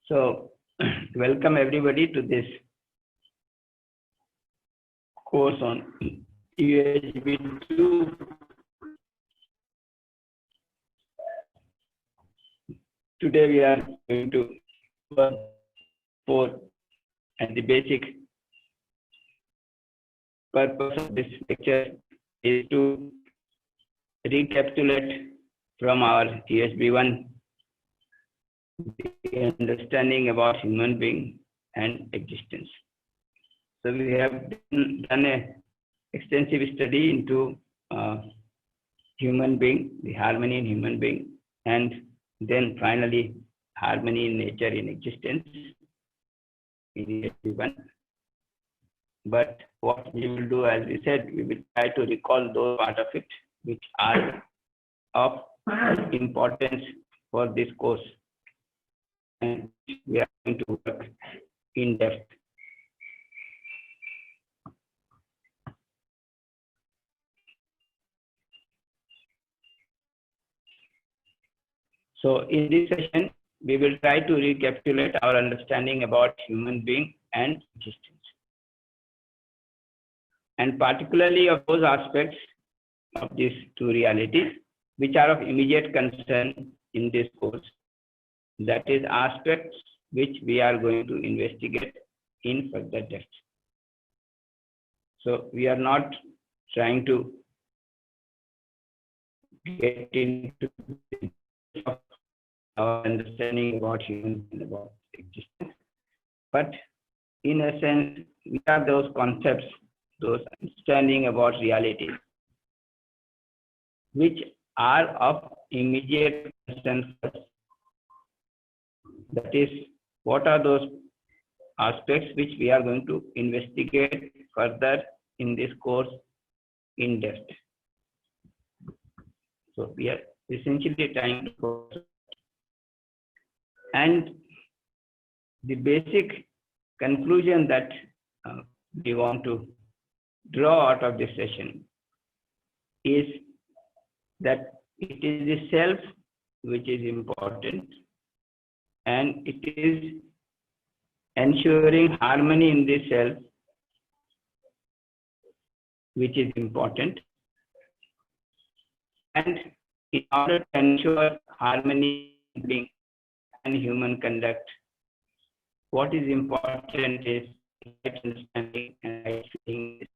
So, welcome everybody to this course on USB2. Today we are going to work for and the basic purpose of this lecture is to recapitulate from our USB1 the understanding about human being and existence. So we have done a extensive study into human being, the harmony in human being, and then finally harmony in nature, in existence in everyone. But what we will do, as we said, we will try to recall those part of it which are of importance for this course, and we are going to work in depth. So in this session, we will try to recapitulate our understanding about human being and existence, and particularly of those aspects of these two realities which are of immediate concern in this course. That is, aspects which we are going to investigate in further depth. So we are not trying to get into our understanding about human and about existence, but in a sense, we are those concepts, those understanding about reality, which are of immediate concern for us. That is, what are those aspects which we are going to investigate further in this course in depth. So we are essentially trying to go, and the basic conclusion that we want to draw out of this session is that it is the self which is important, and it is ensuring harmony in the self which is important. And in order to ensure harmony in being and human conduct, what is important is right understanding and right feeling.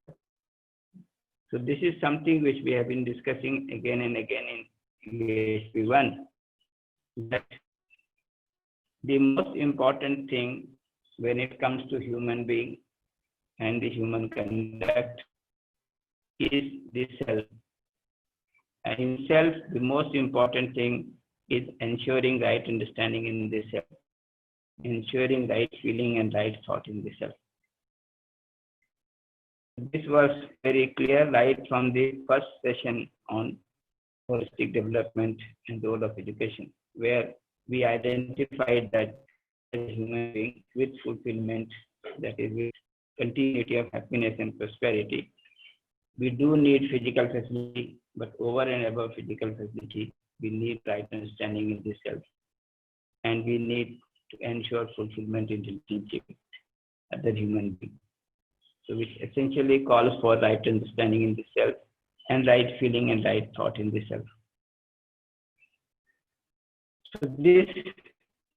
So this is something which we have been discussing again and again in USB1, that the most important thing when it comes to human being and the human conduct is the self. And in self, the most important thing is ensuring right understanding in the self, ensuring right feeling and right thought in the self. This was very clear right from the first session on holistic development and the role of education, where we identified that as a human being with fulfillment, that is, with continuity of happiness and prosperity, we do need physical facility, but over and above physical facility, we need right understanding in the self, and we need to ensure fulfillment in relationship with other human beings. So which essentially calls for right understanding in the self and right feeling and right thought in the self. So this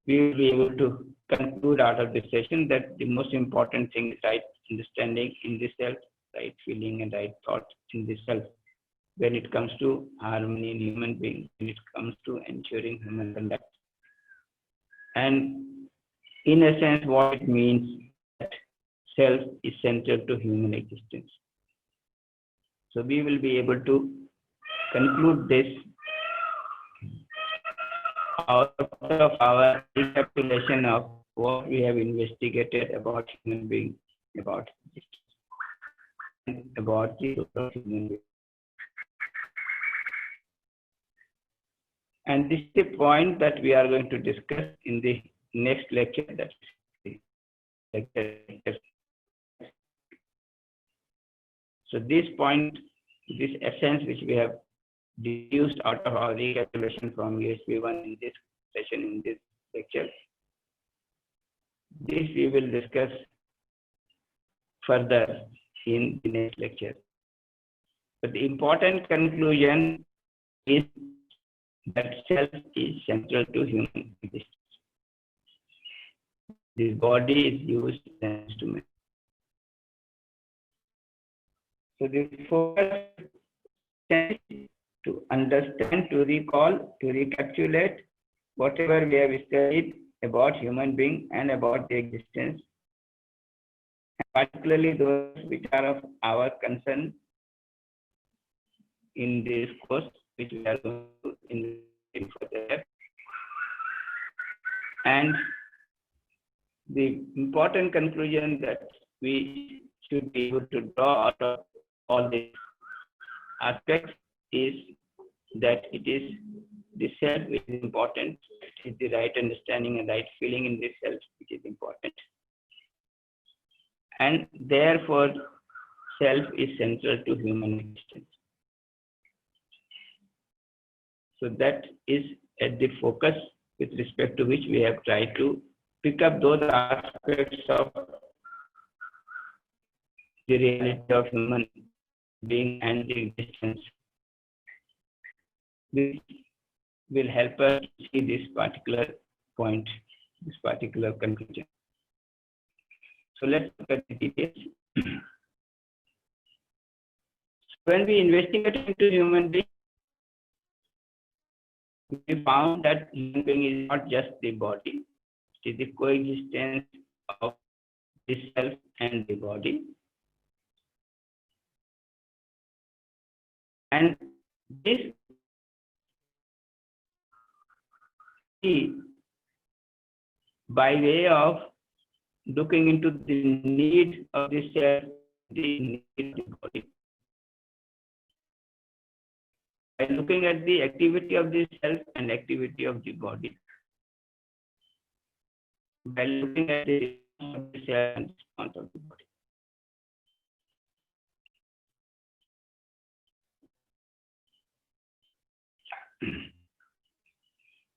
we will be able to conclude out of this session that the most important thing is right understanding in the self, right feeling and right thought in the self when it comes to harmony in human beings, when it comes to ensuring human conduct. And in a sense, what it means that self is central to human existence. So we will be able to conclude this out of our recapitulation of what we have investigated about human being, about existence, and about the role of human being. And this is the point that we are going to discuss in the next lecture, that is the lecture. So this point, this essence which we have deduced out of our recapitulation from USB1 in this session, in this lecture, This we will discuss further in the next lecture. But the important conclusion is that self is central to human existence. This body is used as an instrument. So the focus is to understand, to recall, to recapitulate whatever we have studied about human being and about their existence, and particularly those which are of our concern in this course, which we are going to in further. And the important conclusion that we should be able to draw out of all these aspects is that it is the self which is important. It is the right understanding and right feeling in this self which is important. And therefore, self is central to human existence. So that is at the focus with respect to which we have tried to pick up those aspects of the reality of human being and the existence, which will help us to see this particular point, this particular conclusion. So let's look at the details. When we investigated into human being, we found that human being is not just the body, it is the coexistence of the self and the body. And this is by way of looking into the need of the self, the need of the body. By looking at the activity of the self and activity of the body. By looking at the response of the self and response of the body.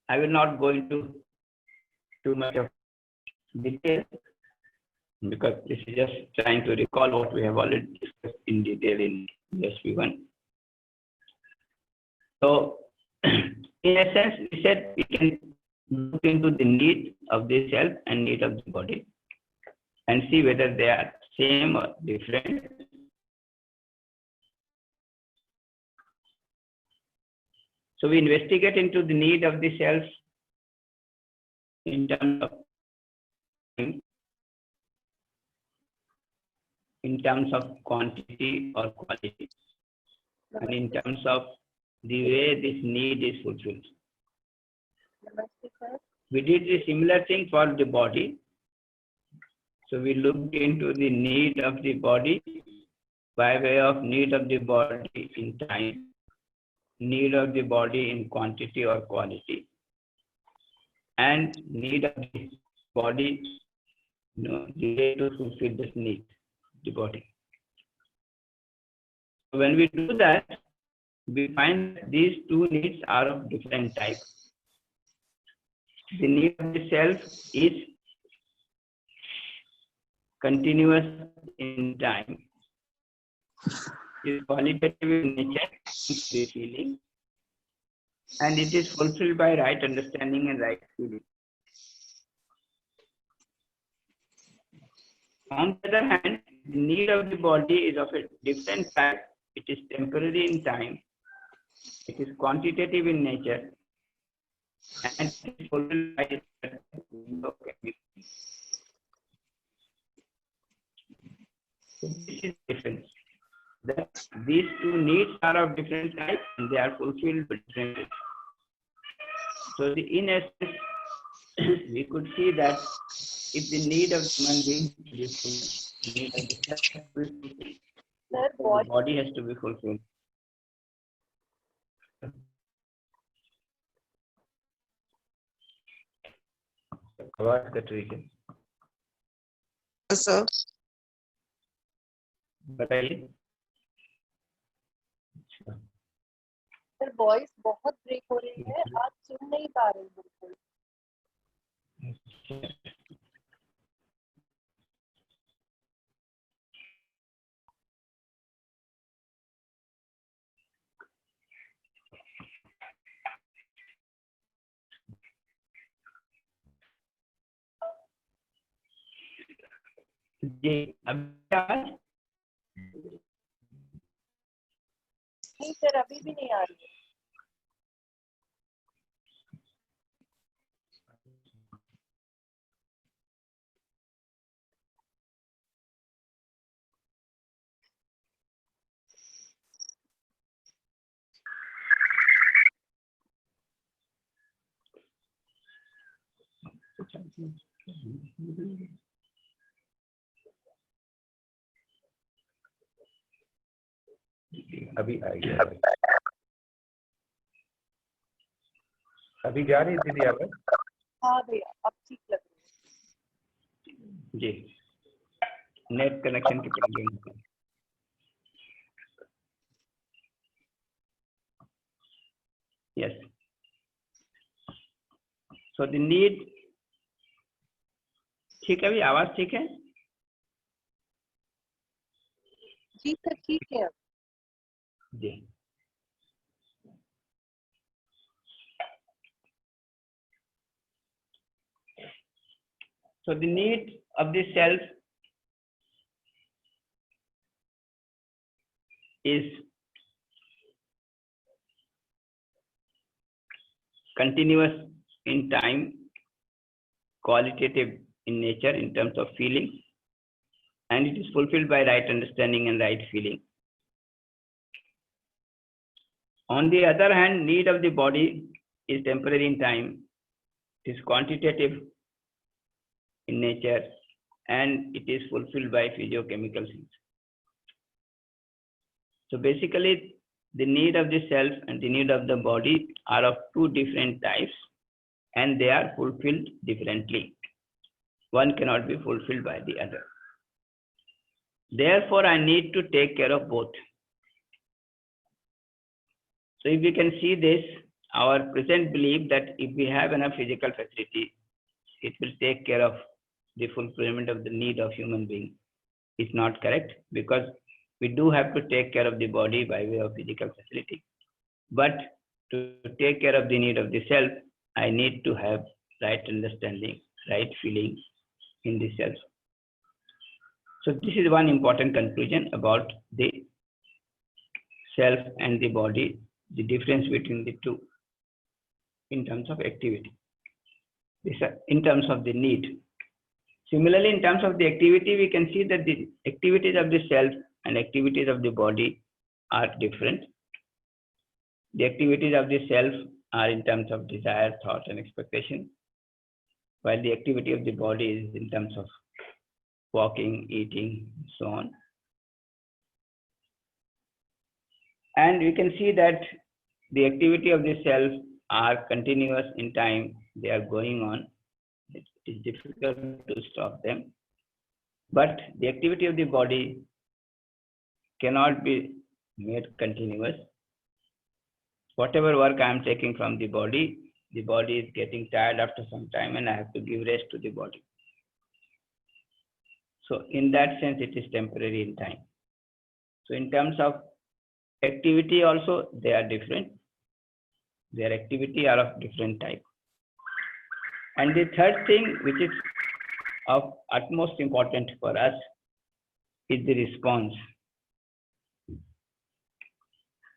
I will not go into too much of detail because this is just trying to recall what we have already discussed in detail in SB1. So, in a sense, we said we can look into the need of the self and need of the body and see whether they are same or different. So we investigate into the need of the self in terms of quantity or quality, and in terms of the way this need is fulfilled. We did a similar thing for the body. So we looked into the need of the body by way of need of the body in time, need of the body in quantity or quality, and need of the body, the way to fulfill this need, the body. So when we do that, we find that these two needs are of different types. The need of the self is continuous in time, is qualitative in nature, the feeling, and it is fulfilled by right understanding and right feeling. On the other hand, the need of the body is of a different type. It is temporary in time, it is quantitative in nature, and it is fulfilled by so this is different. That these two needs are of different types and they are fulfilled differently. So in essence, we could see that if the need of human being is fulfilled, the body has to be fulfilled. आवाज cut रही है sir बताइए sir voice बहुत break हो रही है आप सुन नहीं पा रहे बिल्कुल जी अभी आवाज नहीं सर, अभी भी नहीं आ रही है। अभी आई है। अभी जा रही थी आवाज? हाँ भैया, अब ठीक लग रही है। जी नेट कनेक्शन की प्रॉब्लम है। Yes. So the need, ठीक है अभी आवाज ठीक है? जी सर, ठीक है अब। जी so the need of the self is continuous in time, qualitative in nature in terms of feeling, and it is fulfilled by right understanding and right feeling. On the other hand, need of the body is temporary in time, it is quantitative in nature, and it is fulfilled by physiochemical things. So basically, the need of the self and the need of the body are of two different types, and they are fulfilled differently. One cannot be fulfilled by the other. Therefore, I need to take care of both. So if we can see this, our present belief that if we have enough physical facility, it will take care of the fulfillment of the need of human being is not correct, because we do have to take care of the body by way of physical facility. But to take care of the need of the self, I need to have right understanding, right feeling in the self. So this is one important conclusion about the self and the body, the difference between the two in terms of activity. This in terms of the need. Similarly, in terms of the activity, we can see that the activities of the self and activities of the body are different. The activities of the self are in terms of desire, thought, and expectation, while the activity of the body is in terms of walking, eating, so on. And we can see that the activity of the self are continuous in time, they are going on. It is difficult to stop them. But the activity of the body cannot be made continuous. Whatever work I am taking from the body is getting tired after some time, and I have to give rest to the body. So in that sense, it is temporary in time. So in terms of activity also, they are different. Their activity are of different type. And the third thing, which is of utmost importance for us, is the response.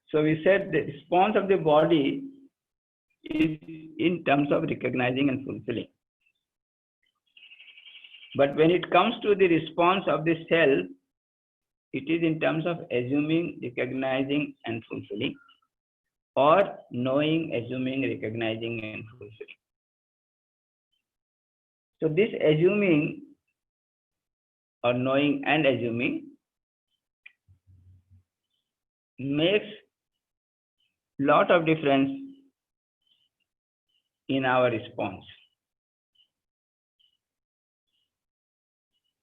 So we said the response of the body is in terms of recognizing and fulfilling. But when it comes to the response of the self, it is in terms of assuming, recognizing, and fulfilling, or knowing, assuming, recognizing, and fulfilling. So this assuming or knowing and assuming makes lot of difference in our response.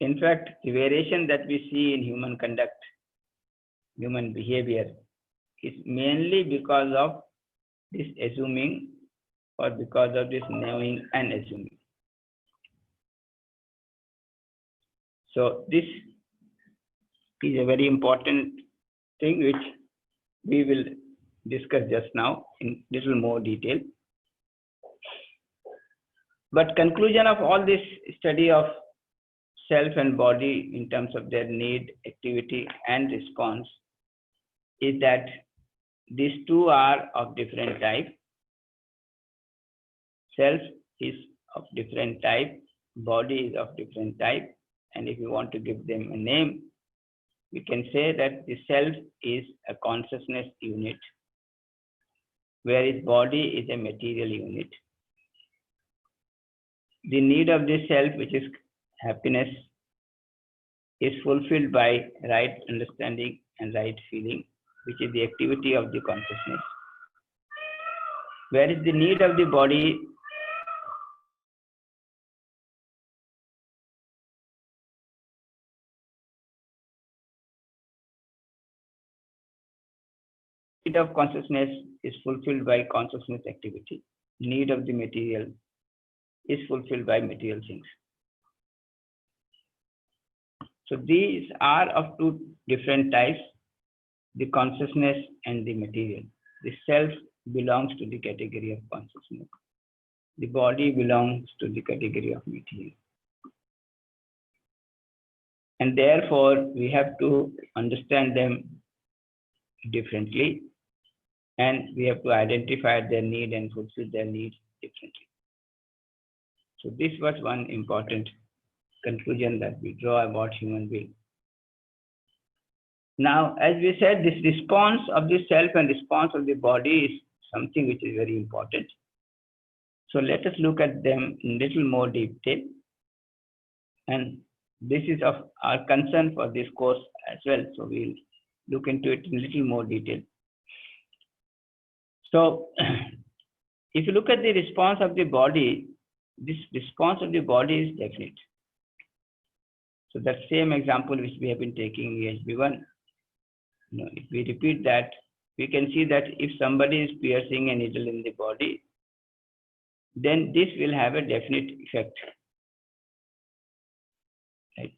In fact, the variation that we see in human conduct, human behavior, is mainly because of this assuming or because of this knowing and assuming. So this is a very important thing which we will discuss just now in little more detail. But conclusion of all this study of self and body in terms of their need, activity, and response is that these two are of different type. Self is of different type, body is of different type, and if you want to give them a name, we can say that the self is a consciousness unit, whereas body is a material unit. The need of this self, which is happiness, is fulfilled by right understanding and right feeling, which is the activity of the consciousness. Whereas the need of the body of consciousness is fulfilled by consciousness activity. Need of the material is fulfilled by material things. So these are of two different types, the consciousness and the material. The self belongs to the category of consciousness. The body belongs to the category of material. And therefore, we have to understand them differently, and we have to identify their need and fulfill their needs differently. So this was one important conclusion that we draw about human being. Now, as we said, this response of the self and response of the body is something which is very important. So let us look at them in little more detail. And this is of our concern for this course as well. So we'll look into it in little more detail. So if you look at the response of the body, this response of the body is definite. So that same example which we have been taking in EHB1, if we repeat that, we can see that if somebody is piercing a needle in the body, then this will have a definite effect. Right?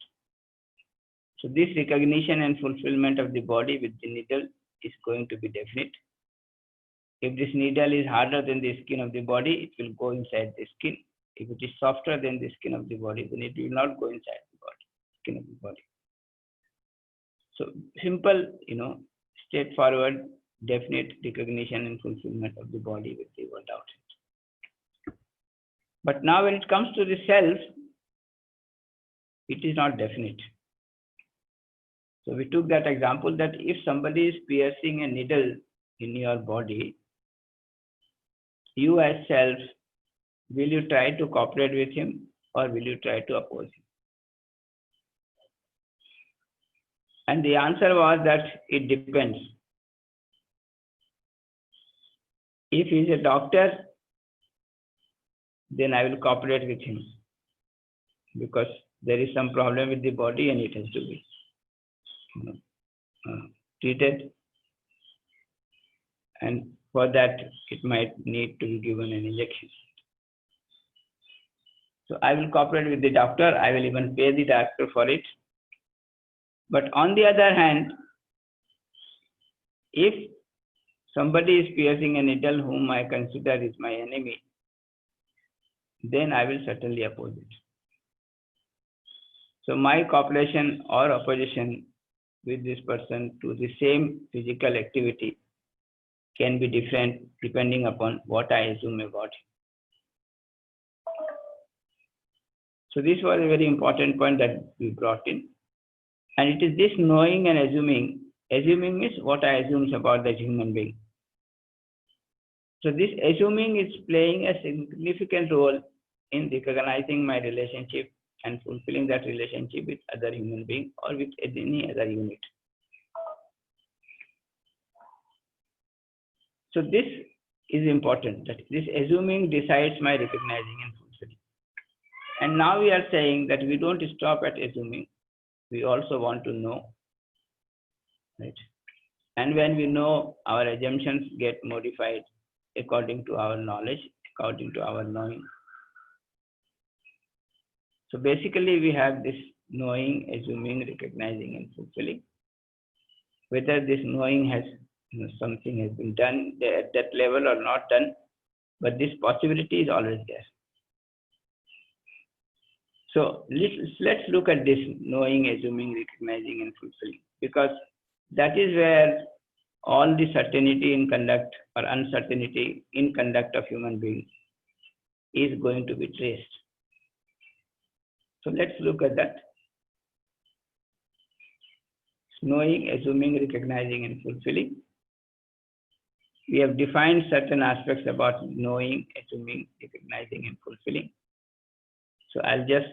So this recognition and fulfillment of the body with the needle is going to be definite. If this needle is harder than the skin of the body, it will go inside the skin. If it is softer than the skin of the body, then it will not go inside the body, skin of the body. So simple, straightforward, definite recognition and fulfillment of the body with the word outside. But now when it comes to the self, it is not definite. So we took that example that if somebody is piercing a needle in your body, you as self, will you try to cooperate with him or will you try to oppose him? And the answer was that it depends. If he is a doctor, then I will cooperate with him because there is some problem with the body and it has to be treated. And for that, it might need to be given an injection. So I will cooperate with the doctor. I will even pay the doctor for it. But on the other hand, if somebody is piercing a needle whom I consider is my enemy, then I will certainly oppose it. So my cooperation or opposition with this person to the same physical activity can be different depending upon what I assume about him. So this was a very important point that we brought in. And it is this knowing and assuming. Assuming is what I assume about the human being. So this assuming is playing a significant role in recognizing my relationship and fulfilling that relationship with other human being or with any other unit. So this is important, that this assuming decides my recognizing and fulfilling. And now we are saying that we don't stop at assuming. We also want to know, right? And when we know, our assumptions get modified according to our knowledge, according to our knowing. So basically, we have this knowing, assuming, recognizing, and fulfilling. Whether this knowing has something has been done at that level or not done, but this possibility is always there. So let's look at this knowing, assuming, recognizing, and fulfilling, because that is where all the certainty in conduct or uncertainty in conduct of human beings is going to be traced. So let's look at that. Knowing, assuming, recognizing, and fulfilling. We have defined certain aspects about knowing, assuming, recognizing, and fulfilling. So I'll just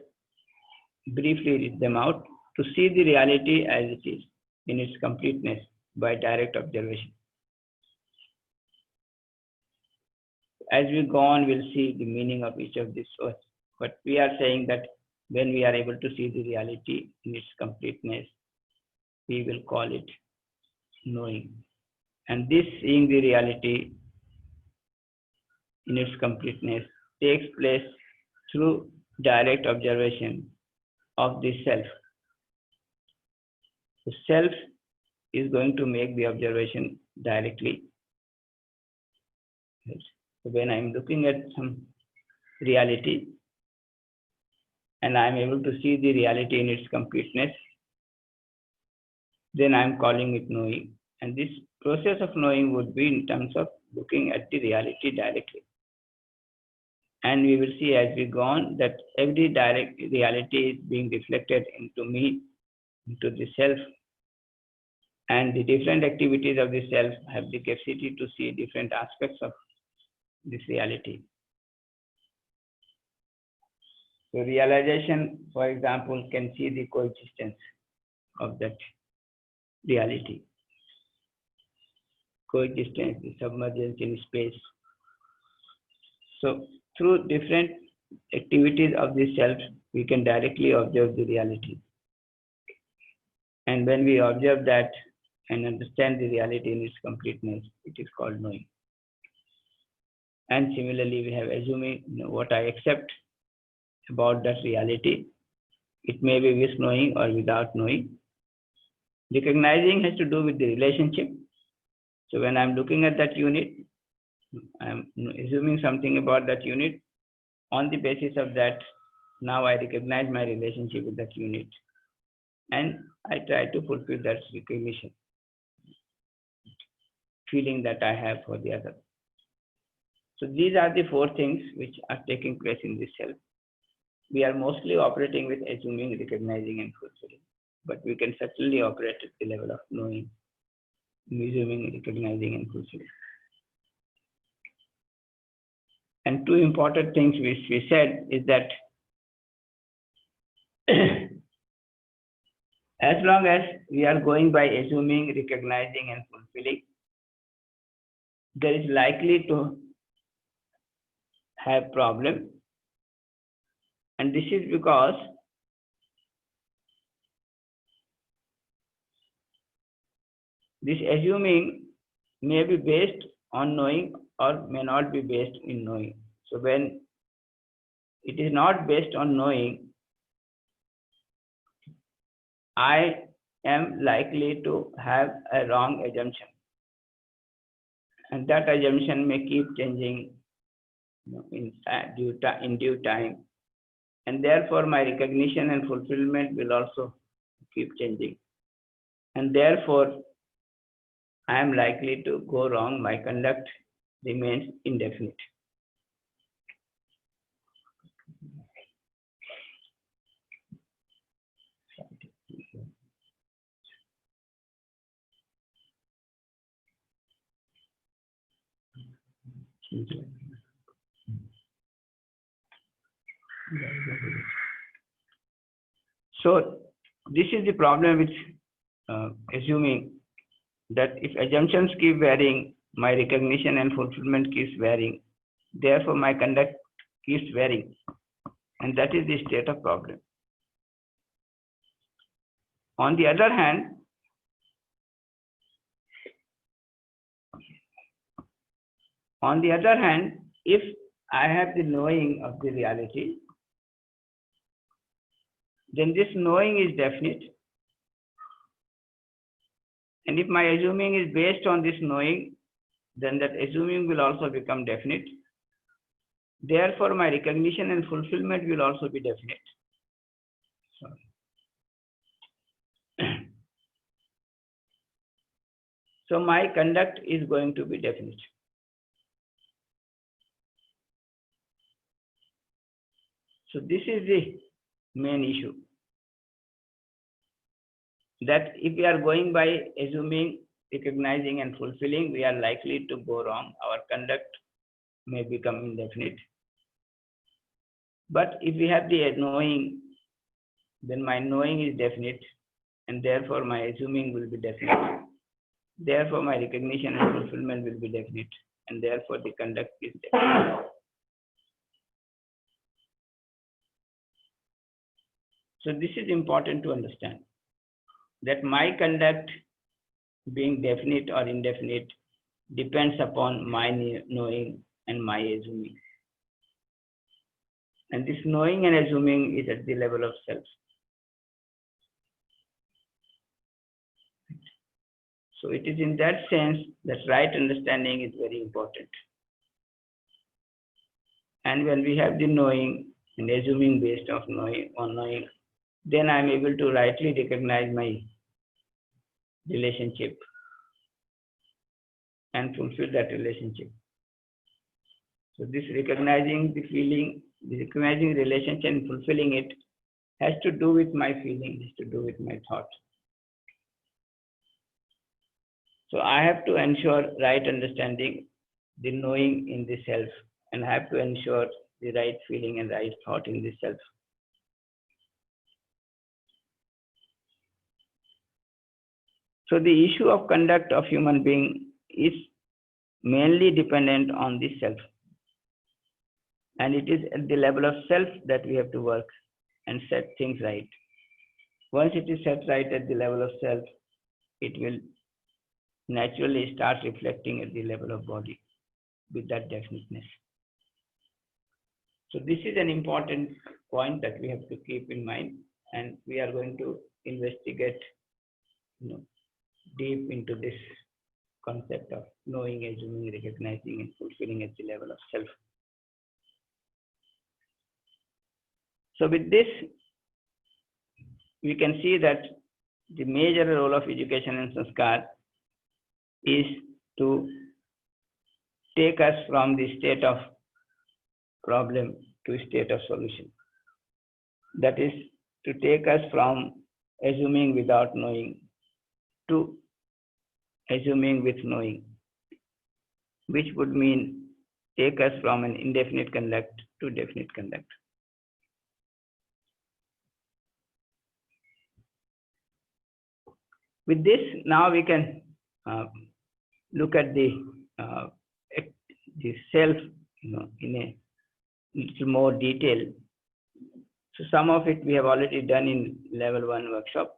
briefly read them out. To see the reality as it is in its completeness by direct observation. As we go on, we'll see the meaning of each of these words. But we are saying that when we are able to see the reality in its completeness, we will call it knowing. And this seeing the reality in its completeness takes place through direct observation of the self. The self is going to make the observation directly. So when I'm looking at some reality and I'm able to see the reality in its completeness, then I'm calling it knowing. And this process of knowing would be in terms of looking at the reality directly. And we will see as we go on that every direct reality is being reflected into me, into the self. And the different activities of the self have the capacity to see different aspects of this reality. So realization, for example, can see the coexistence of that reality. Coexistence, the submergence in space. So through different activities of the self, we can directly observe the reality. And when we observe that and understand the reality in its completeness, it is called knowing. And similarly, we have assuming what I accept about that reality. It may be with knowing or without knowing. Recognizing has to do with the relationship. So when I'm looking at that unit, I'm assuming something about that unit. On the basis of that, now I recognize my relationship with that unit. And I try to fulfill that recognition, feeling that I have for the other. So these are the four things which are taking place in the self. We are mostly operating with assuming, recognizing, and fulfilling. But we can certainly operate at the level of knowing, assuming, recognizing, and fulfilling. And two important things which we said is that as long as we are going by assuming, recognizing, and fulfilling, there is likely to have problem. And this is because this assuming may be based on knowing or may not be based in knowing. So when it is not based on knowing, I am likely to have a wrong assumption. And that assumption may keep changing in due time. And therefore, my recognition and fulfillment will also keep changing. And therefore, I am likely to go wrong. My conduct remains indefinite. So this is the problem with assuming that if assumptions keep varying, my recognition and fulfillment keeps varying. Therefore, my conduct keeps varying. And that is the state of problem. On the other hand, if I have the knowing of the reality, then this knowing is definite. And if my assuming is based on this knowing, then that assuming will also become definite. Therefore, my recognition and fulfillment will also be definite. So my conduct is going to be definite. So this is the main issue. That if we are going by assuming, recognizing and fulfilling, we are likely to go wrong. Our conduct may become indefinite. But if we have the knowing, then my knowing is definite, and therefore my assuming will be definite. Therefore my recognition and fulfillment will be definite, and therefore the conduct is definite. So this is important to understand, that my conduct being definite or indefinite depends upon my knowing and my assuming. And this knowing and assuming is at the level of self. So it is in that sense that right understanding is very important. And when we have the knowing and assuming based on knowing, then I'm able to rightly recognize my relationship and fulfill that relationship. So this recognizing the feeling, the recognizing relationship and fulfilling it has to do with my feeling, has to do with my thought. So I have to ensure right understanding, the knowing in the self, and I have to ensure the right feeling and right thought in the self. So the issue of conduct of human being is mainly dependent on the self. And it is at the level of self that we have to work and set things right. Once it is set right at the level of self, it will naturally start reflecting at the level of body with that definiteness. So this is an important point that we have to keep in mind, and we are going to investigate deep into this concept of knowing, assuming, recognizing, and fulfilling at the level of self. So with this, we can see that the major role of education and sanskar is to take us from the state of problem to a state of solution. That is, to take us from assuming without knowing to assuming with knowing, which would mean take us from an indefinite conduct to definite conduct. With this, now we can look at the self, in a little more detail. So some of it we have already done in level 1 workshop.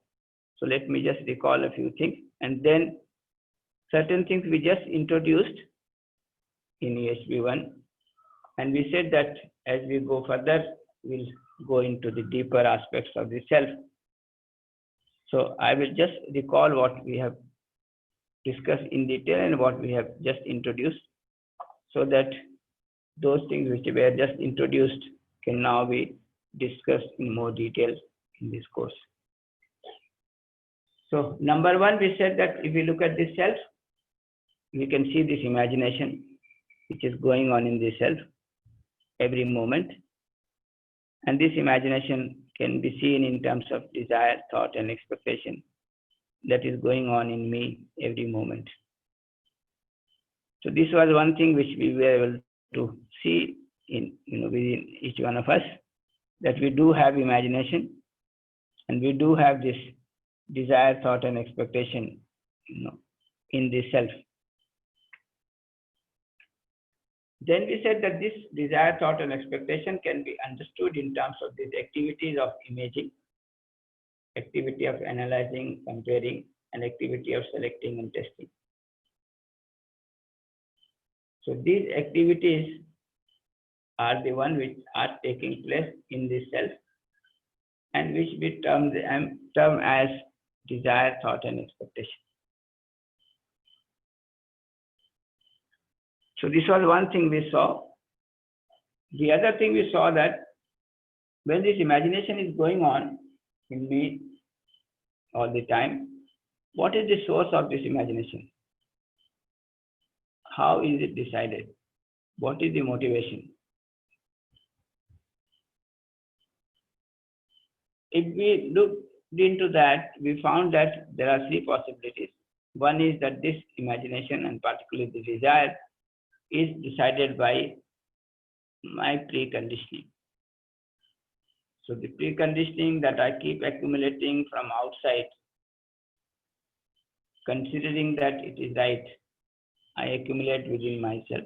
So let me just recall a few things, and then certain things we just introduced in EHP 1, and we said that as we go further, we'll go into the deeper aspects of the self. So I will just recall what we have discussed in detail and what we have just introduced, so that those things which were just introduced can now be discussed in more detail in this course. So number 1, we said that if we look at the self, we can see this imagination which is going on in the self every moment. And this imagination can be seen in terms of desire, thought, and expectation that is going on in me every moment. So this was one thing which we were able to see in within each one of us, that we do have imagination and we do have this desire, thought, and expectation in the self. Then we said that this desire, thought, and expectation can be understood in terms of these activities of imaging, activity of analyzing, comparing, and activity of selecting and testing. So these activities are the ones which are taking place in the self, and which we term as desire, thought, and expectation. So this was one thing we saw. The other thing we saw that when this imagination is going on, in me all the time. What is the source of this imagination? How is it decided? What is the motivation? If we looked into that, we found that there are three possibilities. One is that this imagination, and particularly the desire, is decided by my preconditioning. So the preconditioning that I keep accumulating from outside, considering that it is right, I accumulate within myself.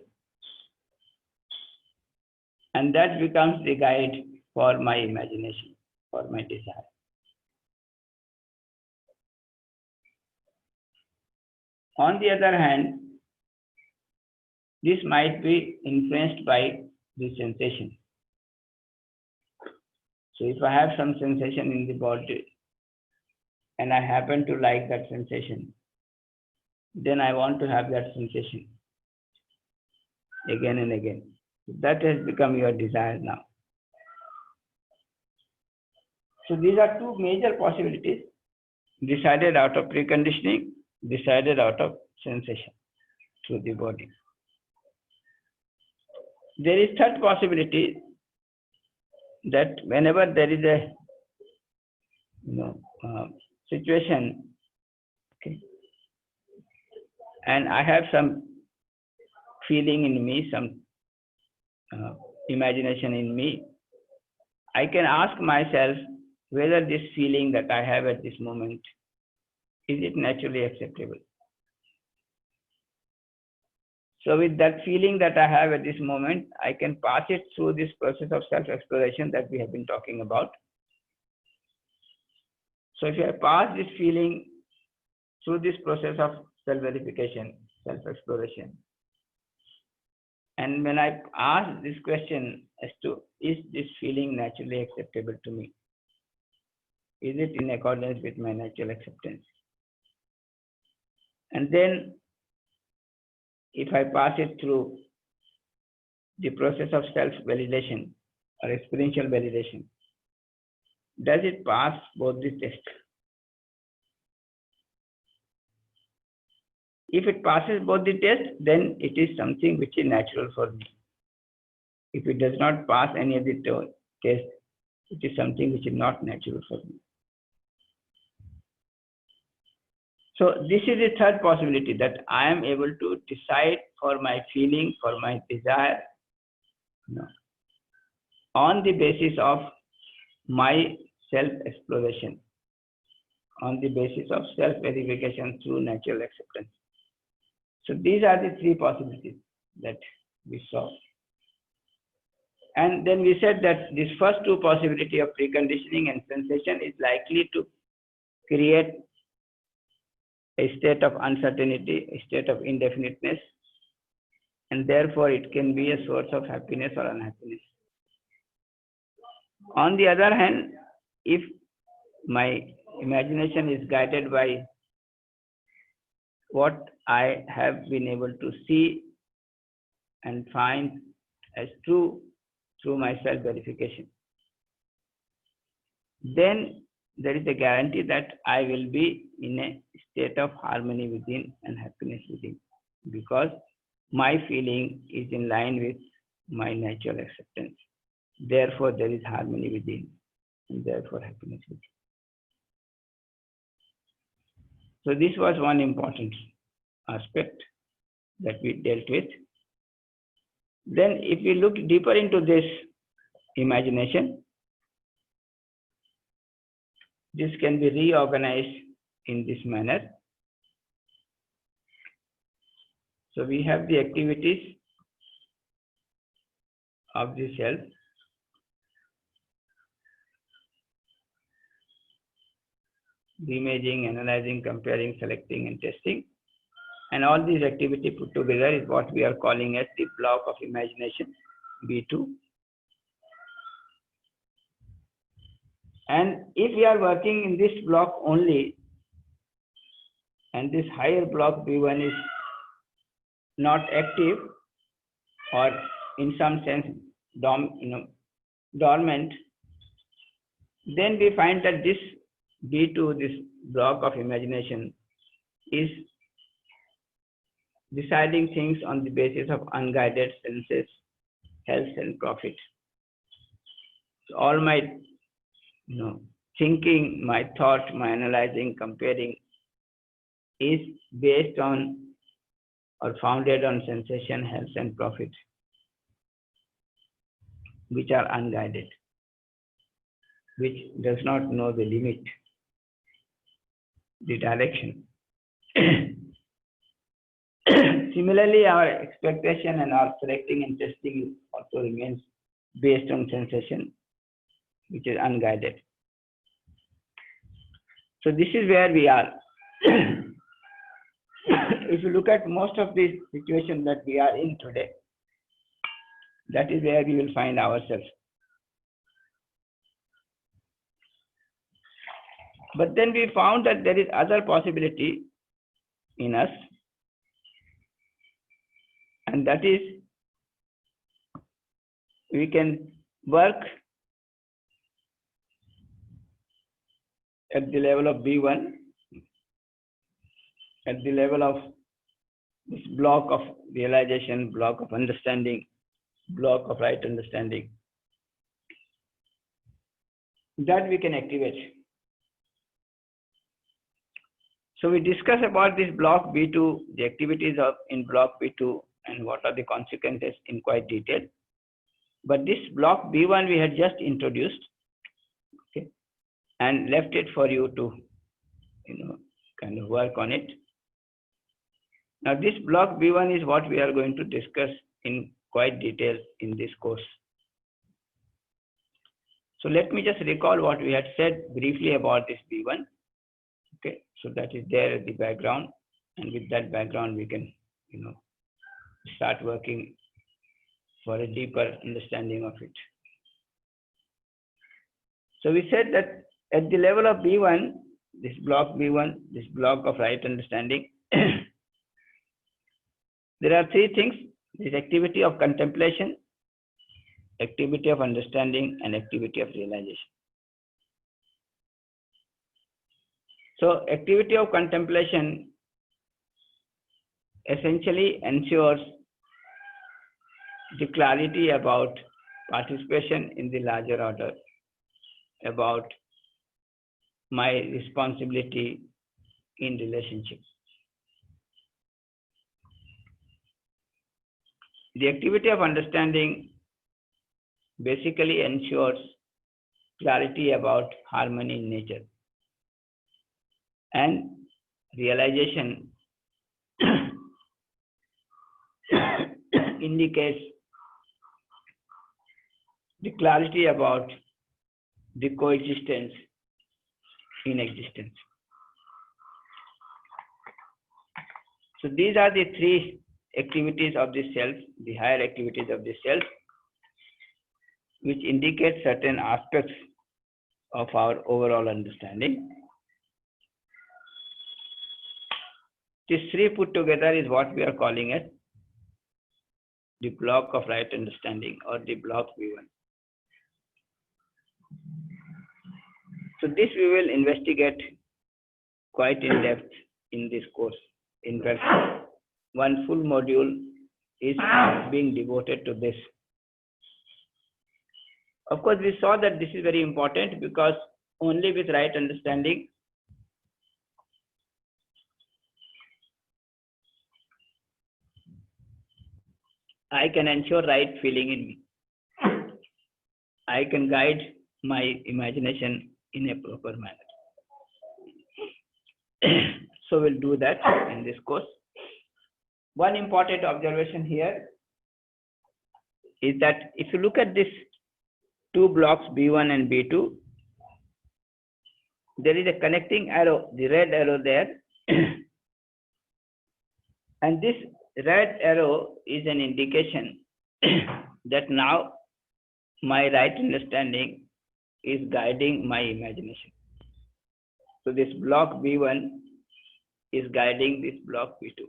And that becomes the guide for my imagination, for my desire. On the other hand, this might be influenced by the sensation. So if I have some sensation in the body and I happen to like that sensation, then I want to have that sensation again and again. That has become your desire now. So these are two major possibilities, decided out of preconditioning, decided out of sensation through the body. There is third possibility, that whenever there is a situation, okay, and I have some feeling in me, some imagination in me, I can ask myself whether this feeling that I have at this moment, is it naturally acceptable? So with that feeling that I have at this moment, I can pass it through this process of self-exploration that we have been talking about. So if I pass this feeling through this process of self-verification, self-exploration, and when I ask this question as to, is this feeling naturally acceptable to me? Is it in accordance with my natural acceptance? And then if I pass it through the process of self-validation or experiential validation, does it pass both the tests? If it passes both the tests, then it is something which is natural for me. If it does not pass any of the tests, it is something which is not natural for me. So this is the third possibility, that I am able to decide for my feeling, for my desire, on the basis of my self-exploration, on the basis of self-verification through natural acceptance. So these are the three possibilities that we saw. And then we said that this first two possibility of preconditioning and sensation is likely to create a state of uncertainty, a state of indefiniteness, and therefore it can be a source of happiness or unhappiness. On the other hand, if my imagination is guided by what I have been able to see and find as true through my self-verification, then there is a guarantee that I will be in a state of harmony within and happiness within, because my feeling is in line with my natural acceptance. Therefore, there is harmony within, and therefore happiness within. So this was one important aspect that we dealt with. Then if we look deeper into this imagination, this can be reorganized in this manner. So we have the activities of the self. The imaging, analyzing, comparing, selecting, and testing. And all these activities put together is what we are calling as the block of imagination, B2. And if we are working in this block only, and this higher block B1 is not active, or in some sense dormant, then we find that this B2, this block of imagination, is deciding things on the basis of unguided senses, health and profit. So all my thinking, my thought, my analyzing, comparing is based on or founded on sensation, health and profit, which are unguided, which does not know the limit, the direction. Similarly, our expectation and our selecting and testing also remains based on sensation, which is unguided. So this is where we are. If you look at most of these situations that we are in today, that is where we will find ourselves. But then we found that there is other possibility in us, and that is we can work at the level of B1, at the level of this block of realization, block of understanding, block of right understanding, that we can activate. So we discuss about this block B2, the activities of in block B2 and what are the consequences in quite detail. But this block B1 we had just introduced, okay, and left it for you to kind of work on it. Now this block B1 is what we are going to discuss in quite detail in this course. So let me just recall what we had said briefly about this B1. Okay, so that is there at the background, and with that background we can start working for a deeper understanding of it. So we said that at the level of B1, this block B1, this block of right understanding, there are three things: this activity of contemplation, activity of understanding, and activity of realization. So activity of contemplation essentially ensures the clarity about participation in the larger order, about my responsibility in relationship. The activity of understanding basically ensures clarity about harmony in nature, and realization indicates the clarity about the coexistence in existence. So these are the three activities of the self, the higher activities of the self, which indicate certain aspects of our overall understanding. These three put together is what we are calling it the block of right understanding, or the block B1. So this we will investigate quite in depth in this course. In fact, one full module is being devoted to this. Of course, we saw that this is very important because only with right understanding I can ensure right feeling in me. I can guide my imagination in a proper manner. So we'll do that in this course. One important observation here is that if you look at this two blocks B1 and B2, there is a connecting arrow, the red arrow there. And this red arrow is an indication that now my right understanding is guiding my imagination. So this block B1 is guiding this block B2.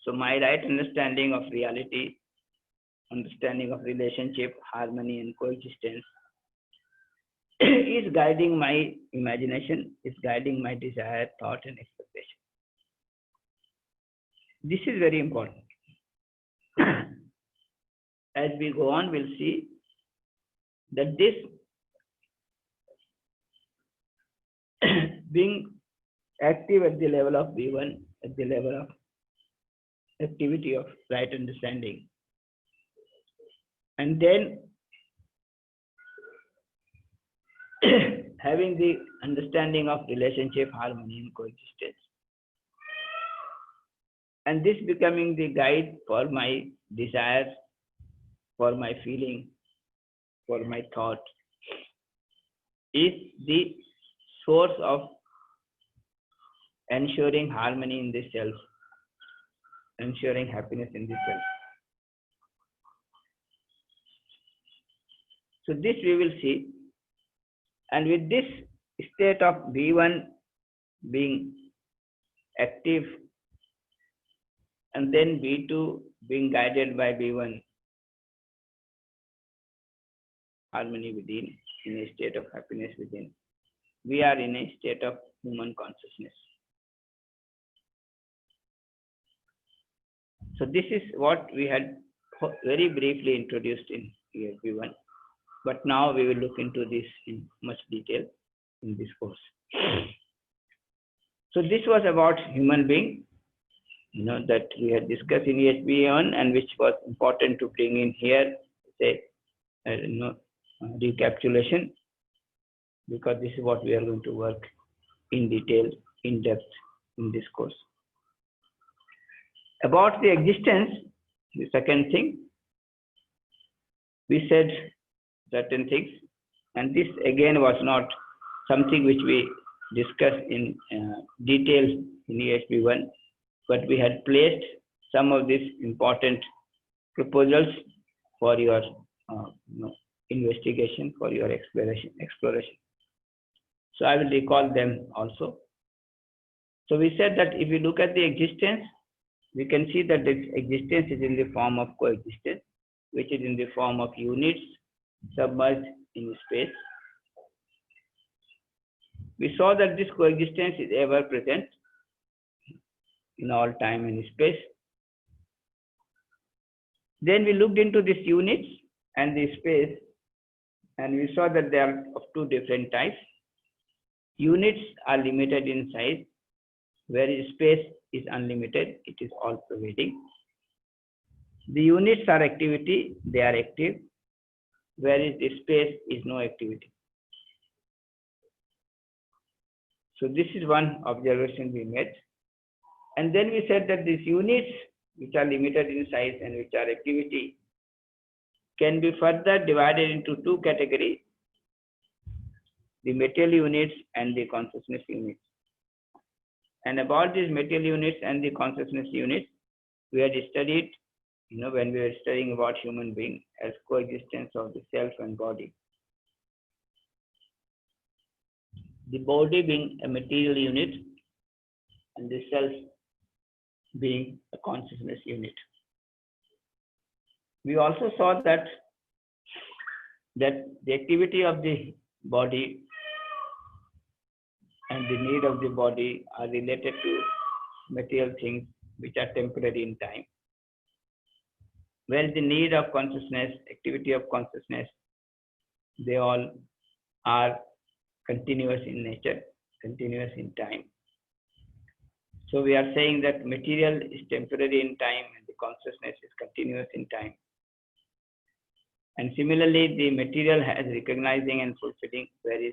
So my right understanding of reality, understanding of relationship, harmony and coexistence is guiding my imagination, is guiding my desire, thought, and expectation. This is very important. As we go on, we'll see that this being active at the level of B1, at the level of activity of right understanding, and then having the understanding of relationship, harmony, and coexistence. And this becoming the guide for my desires, for my feeling, for my thought, is the source of ensuring harmony in the self, ensuring happiness in the self. So this we will see. And with this state of B1 being active, and then B2 being guided by B1, harmony within, in a state of happiness within, we are in a state of human consciousness. So this is what we had very briefly introduced in year B1, but now we will look into this in much detail in this course. So this was about human being, that we had discussed in ESB1, and which was important to bring in here, say, recapitulation, because this is what we are going to work in detail, in depth in this course. About the existence, the second thing, we said certain things, and this again was not something which we discussed in detail in ESB1, but we had placed some of these important proposals for your investigation, for your exploration. So I will recall them also. So we said that if we look at the existence, we can see that this existence is in the form of coexistence, which is in the form of units submerged in space. We saw that this coexistence is ever present in all time and space. Then we looked into these units and the space, and we saw that they are of two different types. Units are limited in size, whereas space is unlimited, it is all pervading. The units are activity, they are active, whereas the space is no activity. So this is one observation we made. And then we said that these units, which are limited in size and which are activity, can be further divided into two categories: the material units and the consciousness units. And about these material units and the consciousness units, we had studied, when we were studying about human being as coexistence of the self and body. The body being a material unit and the self being a consciousness unit. We also saw that the activity of the body and the need of the body are related to material things which are temporary in time, whereas the need of consciousness, activity of consciousness, they all are continuous in nature, continuous in time. So we are saying that material is temporary in time and the consciousness is continuous in time. And similarly, the material has recognizing and fulfilling, whereas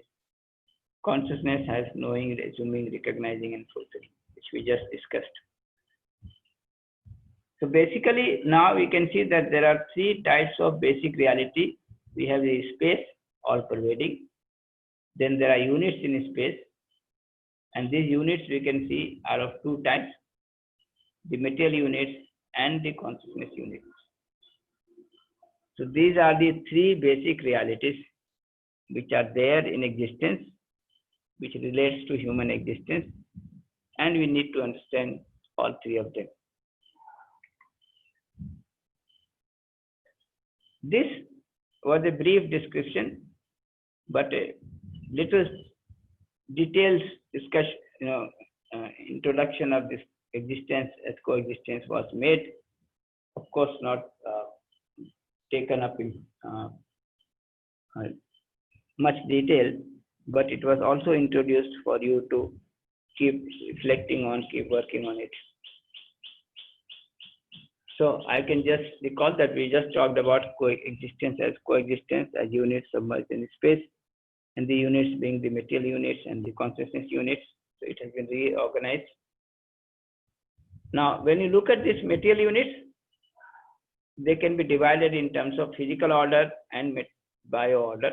consciousness has knowing, assuming, recognizing, and fulfilling, which we just discussed. So basically, now we can see that there are three types of basic reality. We have the space, all pervading. Then there are units in space. And these units we can see are of two types: the material units and the consciousness units. So these are the three basic realities which are there in existence, which relates to human existence, and we need to understand all three of them. This was a brief description, but little details discussion, introduction of this existence as coexistence was made. Of course, not taken up in much detail, but it was also introduced for you to keep reflecting on, keep working on it. So I can just recall that we just talked about coexistence as units submerged in space, and the units being the material units and the consciousness units. So it has been reorganized. Now, when you look at these material units, they can be divided in terms of physical order and bio order.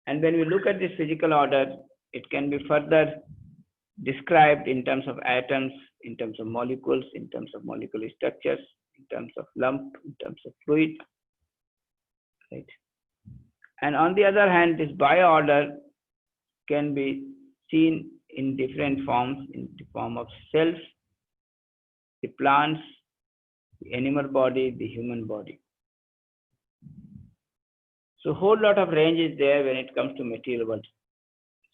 And when we look at this physical order, it can be further described in terms of atoms, in terms of molecules, in terms of molecular structures, in terms of lump, in terms of fluid, right? And on the other hand, this bio order can be seen in different forms, in the form of cells, the plants, the animal body, the human body. So a whole lot of range is there when it comes to material world.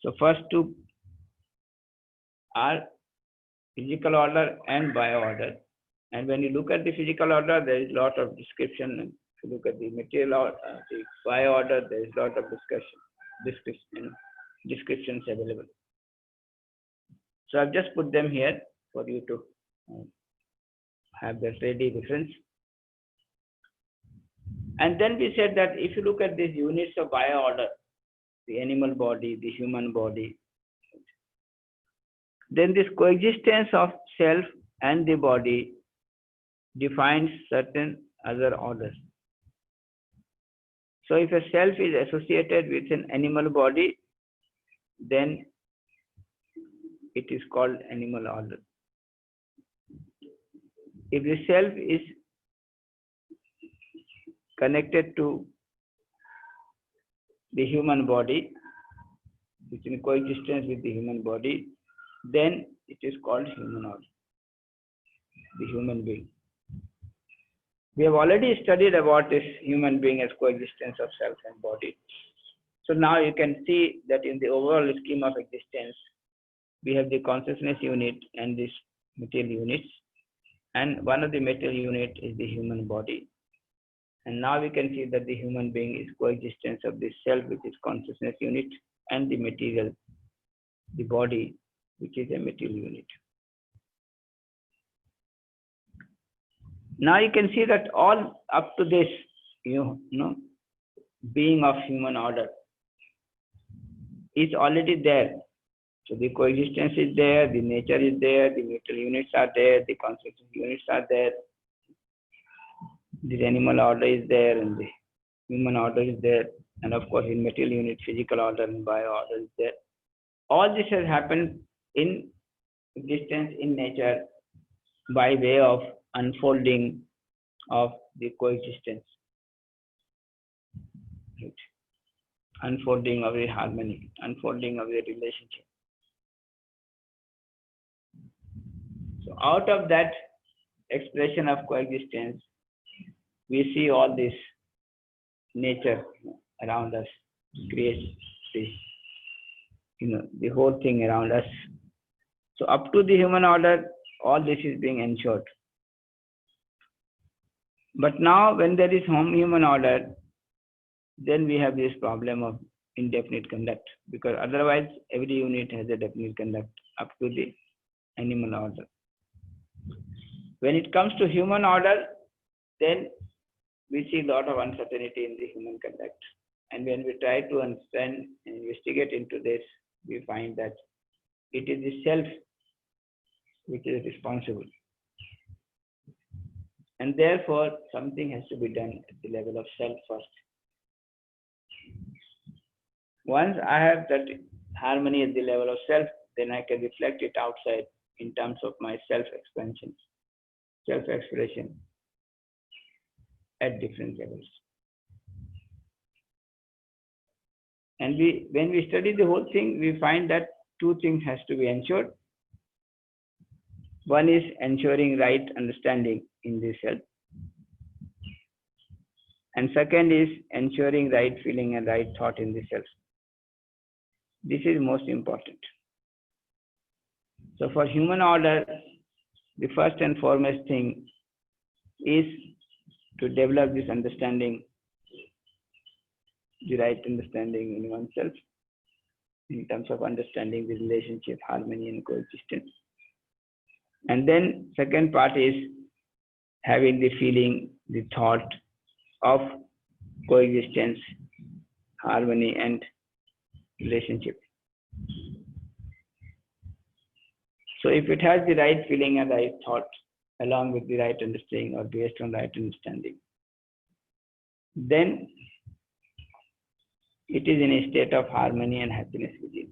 So first two are physical order and bio order. And when you look at the physical order, there is a lot of description. And if you look at the material order, the bio order, there is a lot of descriptions available. So I've just put them here for you to have that ready reference. And then we said that if you look at these units of bio order, the animal body, the human body, then this coexistence of self and the body defines certain other orders. So if a self is associated with an animal body, then it is called animal order. If the self is connected to the human body, it's in coexistence with the human body, then it is called human order, the human being. We have already studied about this human being as coexistence of self and body. So now you can see that in the overall scheme of existence, we have the consciousness unit and this material units. And one of the material unit is the human body. And now we can see that the human being is coexistence of the self, which is consciousness unit, and the material, the body, which is a material unit. Now you can see that all up to this, being of human order is already there. So the coexistence is there, the nature is there, the material units are there, the consciousness units are there, the animal order is there, and the human order is there, and of course in material unit, physical order and bio order is there. All this has happened in existence, in nature, by way of unfolding of the coexistence, right? Unfolding of the harmony, unfolding of the relationship. So out of that expression of coexistence, we see all this nature around us, creates this, the whole thing around us. So up to the human order, all this is being ensured. But now when there is human order, then we have this problem of indefinite conduct, because otherwise every unit has a definite conduct up to the animal order. When it comes to human order, then we see a lot of uncertainty in the human conduct. And when we try to understand and investigate into this, we find that it is the self which is responsible. And therefore, something has to be done at the level of self first. Once I have that harmony at the level of self, then I can reflect it outside in terms of my self-expansion, self-expression at different levels. And when we study the whole thing, we find that two things has to be ensured. One is ensuring right understanding in the self. And second is ensuring right feeling and right thought in the self. This is most important. So for human order, the first and foremost thing is to develop this understanding, the right understanding in oneself, in terms of understanding the relationship, harmony, and coexistence. And then second part is having the feeling, the thought of coexistence, harmony, and relationship. So if it has the right feeling and right thought, along with the right understanding or based on right understanding, then it is in a state of harmony and happiness within.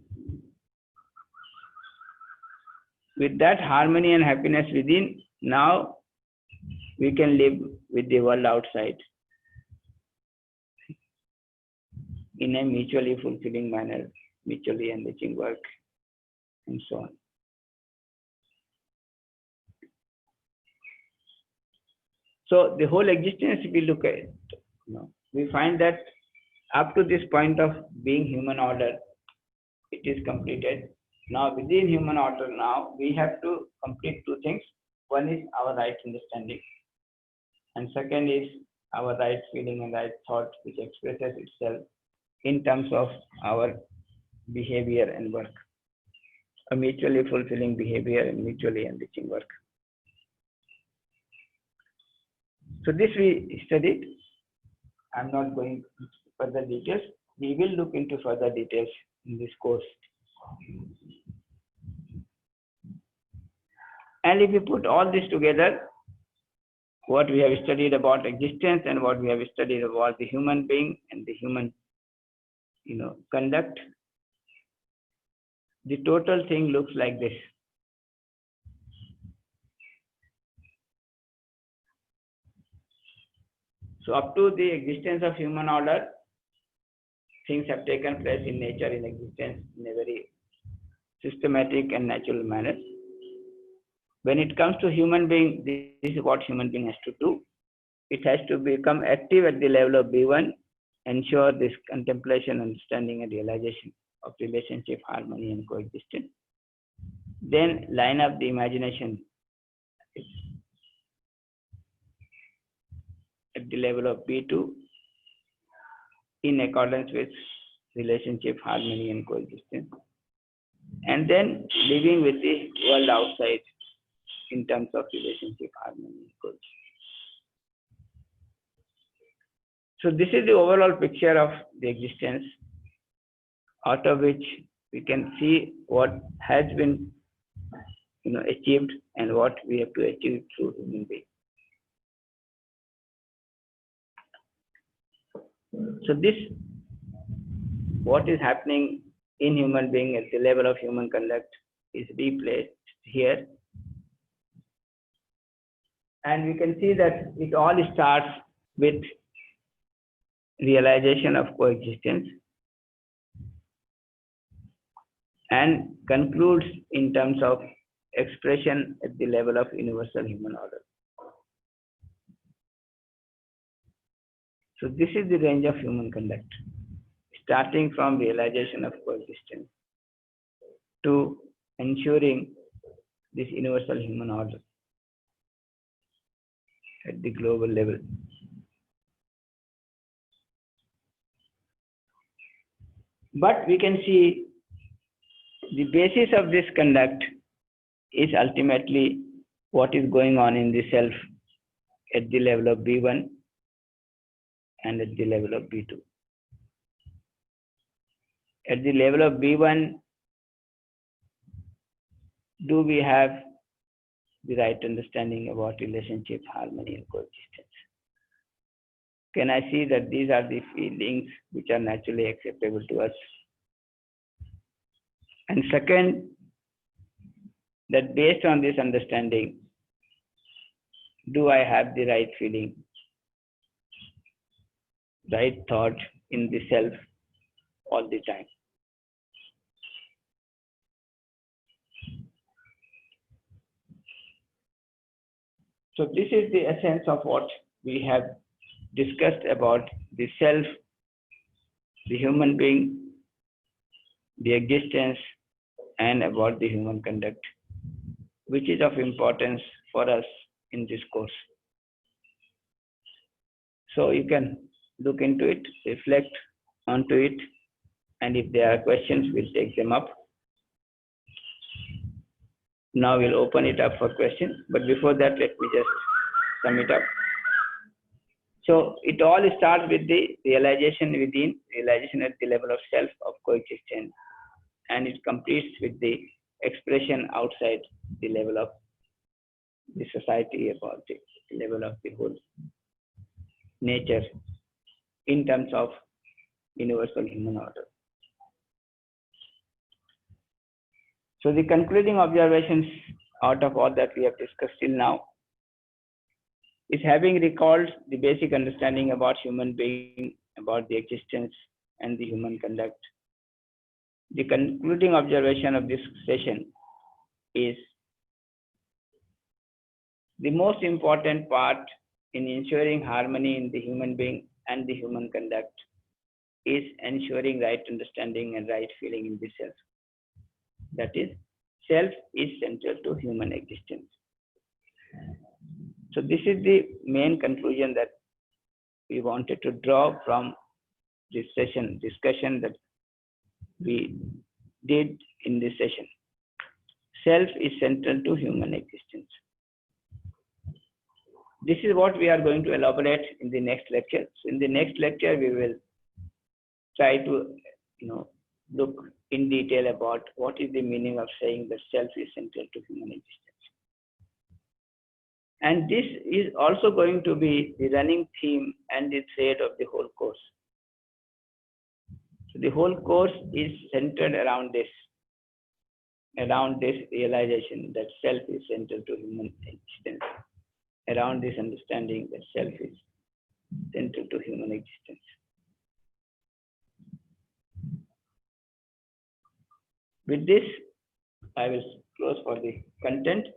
With that harmony and happiness within, now we can live with the world outside in a mutually fulfilling manner, mutually enriching work, and so on. So the whole existence, if we look at it, we find that up to this point of being human order, it is completed. Now within human order, now we have to complete two things. One is our right understanding, and second is our right feeling and right thought, which expresses itself in terms of our behavior and work. A mutually fulfilling behavior and mutually enriching work. So this we studied. I'm not going into further details. We will look into further details in this course. And if you put all this together, what we have studied about existence and what we have studied about the human being and the human, conduct, the total thing looks like this. So up to the existence of human order, things have taken place in nature, in existence, in a very systematic and natural manner. When it comes to human being, this is what human being has to do. It has to become active at the level of B1, ensure this contemplation, understanding, and realization of relationship, harmony, and coexistence. Then line up the imagination at the level of B2 in accordance with relationship, harmony, and coexistence. And then living with the world outside in terms of relationship, harmony, and coexistence. So this is the overall picture of the existence, out of which we can see what has been achieved and what we have to achieve through human being. So this, what is happening in human being at the level of human conduct, is replaced here. And we can see that it all starts with realization of coexistence and concludes in terms of expression at the level of universal human order. So this is the range of human conduct, starting from realization of coexistence to ensuring this universal human order at the global level. But we can see the basis of this conduct is ultimately what is going on in the self at the level of B1 and at the level of B2. At the level of B1, do we have the right understanding about relationship, harmony, and coexistence? Can I see that these are the feelings which are naturally acceptable to us? And second, that based on this understanding, do I have the right feeling, right thought in the self all the time? So this is the essence of what we have discussed about the self, the human being, the existence, and about the human conduct, which is of importance for us in this course. So you can look into it, reflect onto it, and if there are questions, we'll take them up. Now we'll open it up for questions, but before that, let me just sum it up. So it all starts with the realization within, realization at the level of self of coexistence, and it completes with the expression outside the level of the society, about the level of the whole nature in terms of universal human order. So the concluding observations out of all that we have discussed till now is, having recalled the basic understanding about human being, about the existence and the human conduct, the concluding observation of this session is, the most important part in ensuring harmony in the human being and the human conduct is ensuring right understanding and right feeling in the self. That is, self is central to human existence. So this is the main conclusion that we wanted to draw from this session, discussion that we did in this session. Self is central to human existence. This is what we are going to elaborate in the next lecture. So in the next lecture, we will try to look in detail about what is the meaning of saying that self is central to human existence. And this is also going to be the running theme and the thread of the whole course. So the whole course is centered around this realization that self is central to human existence, around this understanding that self is central to human existence. With this, I will close for the content.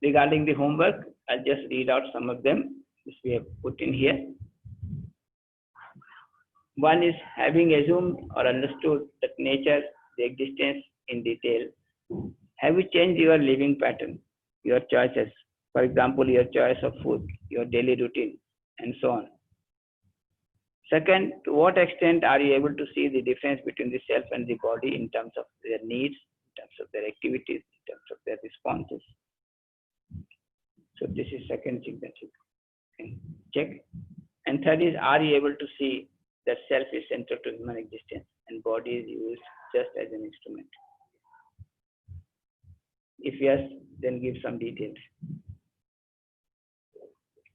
Regarding the homework, I'll just read out some of them, which we have put in here. One is, having assumed or understood that nature, the existence in detail, have you changed your living pattern, your choices, for example, your choice of food, your daily routine, and so on. Second, to what extent are you able to see the difference between the self and the body in terms of their needs, in terms of their activities, in terms of their responses? So this is second thing that you can check. And third is, are you able to see that self is central to human existence and body is used just as an instrument? If yes, then give some details.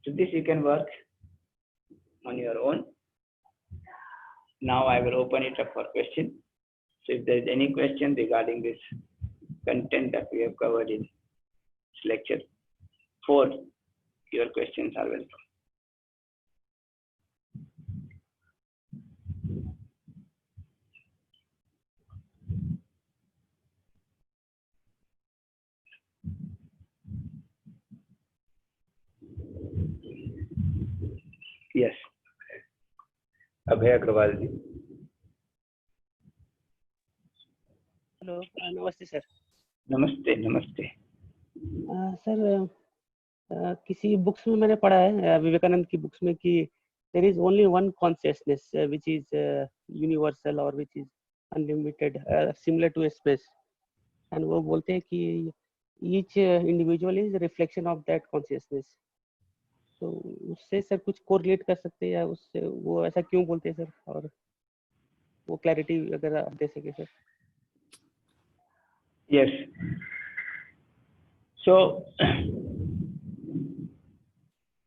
So this you can work on your own. Now I will open it up for questions. So if there is any question regarding this content that we have covered in this lecture 4, your questions are welcome. Yes. Abhay Agarwal ji. Hello नमस्ते sir. नमस्ते नमस्ते. Sir किसी books में मैंने पढ़ा है, विवेकानंद की books में, कि there is only one consciousness which is universal और which is unlimited, similar to space. And वो बोलते हैं कि each individual is reflection of that consciousness. तो उससे सर कुछ कोरिलेट कर सकते हैं या उससे वो ऐसा क्यों बोलते हैं सर, और वो क्लैरिटी अगर आप दे सके sir. Yes. So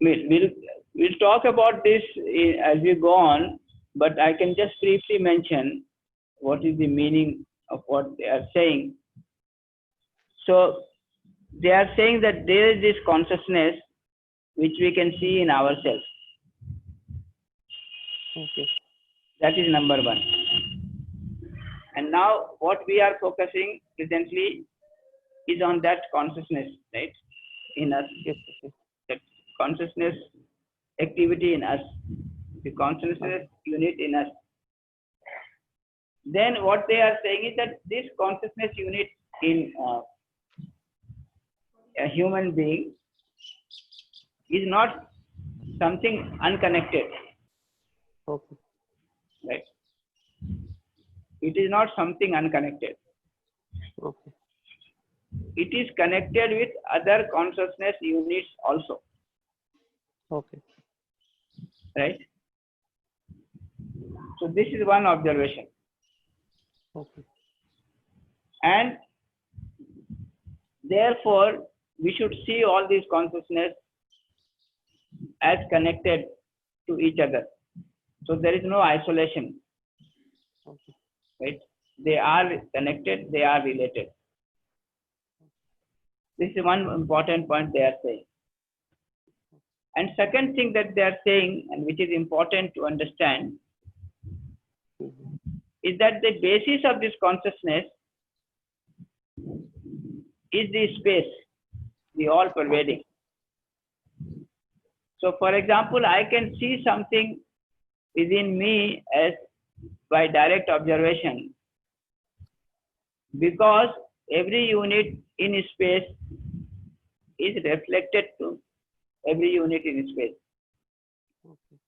we'll talk about this as we go on, but I can just briefly mention what is the meaning of what they are saying. So they are saying that there is this consciousness which we can see in ourselves. Okay. That is number one. And now what we are focusing presently is on that consciousness, right, in us. Yes, okay. That consciousness activity in us, the consciousness unit in us. then what they are saying is that this consciousness unit in a human being is not something unconnected, Okay. right? It is not something unconnected. Okay. It is connected with other consciousness units also, Okay. right? So this is one observation. Okay. And therefore, we should see all these consciousness as connected to each other. So there is no isolation, Okay. right? They are connected, they are related. This is one important point they are saying. And second thing that they are saying, and which is important to understand, Mhm. is that the basis of this consciousness is the space, the all pervading. So for example, I can see something within me as by direct observation, because every unit in space is reflected to every unit in space. Okay.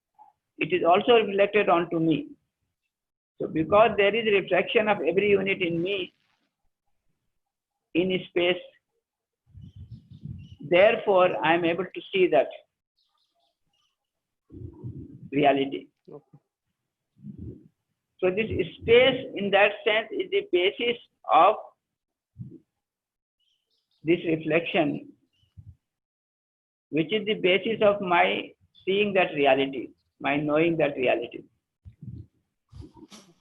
It is also reflected onto me. So because there is reflection of every unit in me in space, therefore I am able to see that reality. Okay. So this space in that sense is the basis of this reflection, which is the basis of my seeing that reality, my knowing that reality.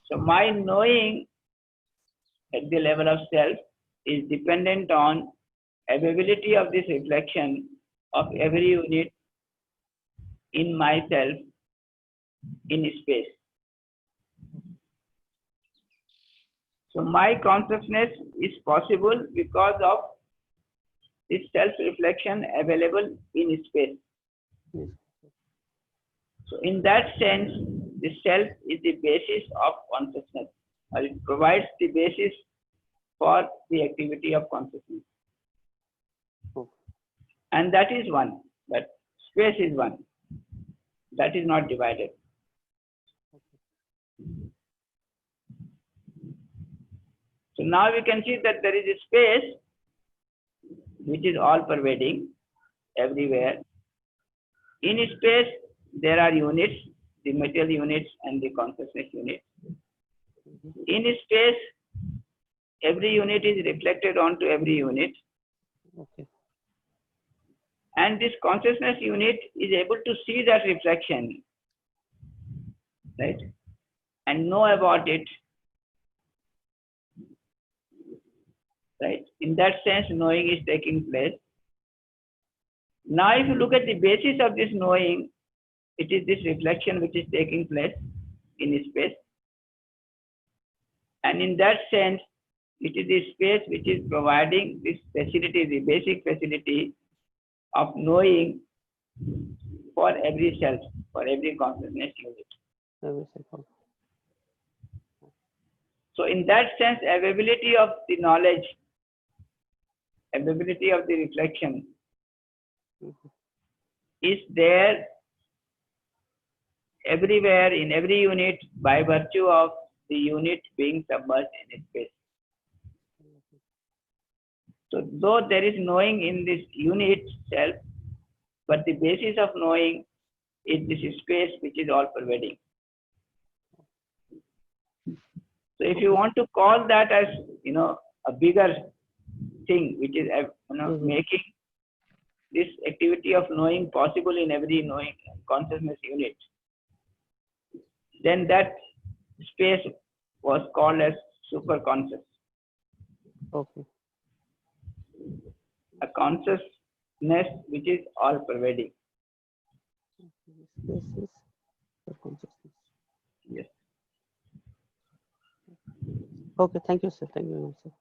So my knowing at the level of self is dependent on availability of this reflection of every unit in myself in space. So my consciousness is possible because of this self-reflection available in space. Yes. So in that sense, the self is the basis of consciousness, or it provides the basis for the activity of consciousness. Okay. And that is one, that space is one. That is not divided. So now we can see that there is a space which is all pervading everywhere. In space, there are units, the material units and the consciousness units. In space, every unit is reflected onto every unit. Okay. And this consciousness unit is able to see that reflection, right? And know about it, right? In that sense, knowing is taking place. Now, if you look at the basis of this knowing, it is this reflection which is taking place in space. And in that sense, it is the space which is providing this facility, the basic facility of knowing for every self, for every consciousness unit. Every second. So in that sense, availability of the knowledge, availability of the reflection Mhm. is there everywhere in every unit by virtue of the unit being submerged in space. So though there is knowing in this unit self, but the basis of knowing is this space which is all pervading. So if you want to call that as, a bigger thing, which is, making this activity of knowing possible in every knowing consciousness unit, then that space was called as superconscious, Okay. a consciousness which is all pervading. This is the consciousness. Yes. Okay. Thank you, sir. Thank you very much, sir.